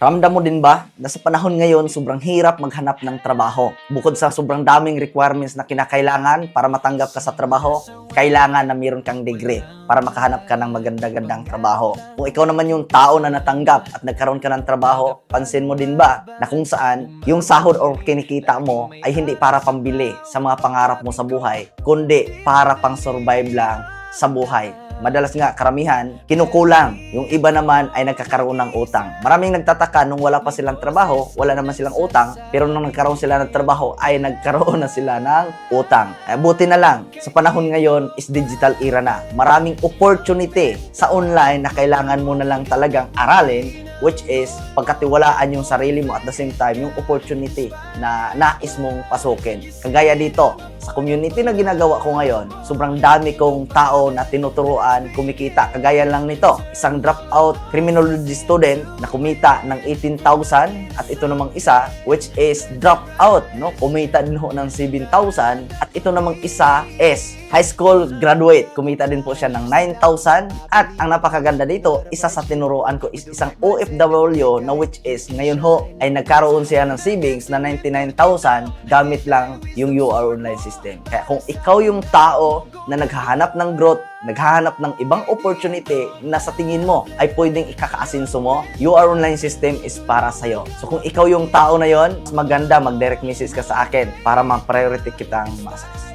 Ramdam mo din ba na sa panahon ngayon sobrang hirap maghanap ng trabaho? Bukod sa sobrang daming requirements na kinakailangan para matanggap ka sa trabaho, kailangan na mayroon kang degree para makahanap ka ng maganda-gandang trabaho. Kung ikaw naman yung tao na natanggap at nagkaroon ka ng trabaho, pansin mo din ba na kung saan yung sahod o kinikita mo ay hindi para pambili sa mga pangarap mo sa buhay, kundi para pang survive lang sa buhay. Madalas nga, karamihan, kinukulang. Yung iba naman ay nagkakaroon ng utang. Maraming nagtataka nung wala pa silang trabaho, wala naman silang utang, pero nung nagkaroon sila ng trabaho, ay nagkaroon na sila ng utang. Buti na lang, sa panahon ngayon is digital era na. Maraming opportunity sa online na kailangan mo na lang talagang aralin, which is pagkatiwalaan yung sarili mo at the same time yung opportunity na nais mong pasukin. Kagaya dito, sa community na ginagawa ko ngayon, sobrang dami kong tao na tinuturuan, kumikita. Kagaya lang nito, isang dropout criminology student na kumita ng 18,000 at ito namang isa, which is dropout, no? Kumita din ho ng 7,000 at ito namang isa is high school graduate. Kumita din po siya ng 9,000 at ang napakaganda dito, isa sa tinuruan ko is isang OFW na which is ngayon ho ay nagkaroon siya ng savings na 99,000 gamit lang yung UR online system. Kaya kung ikaw yung tao na naghahanap ng growth, naghahanap ng ibang opportunity na sa tingin mo ay pwedeng ikakaasinso mo, UR online system is para sa'yo. So kung ikaw yung tao na yon, maganda mag-direct message ka sa akin para ma-priority kitang ma-success.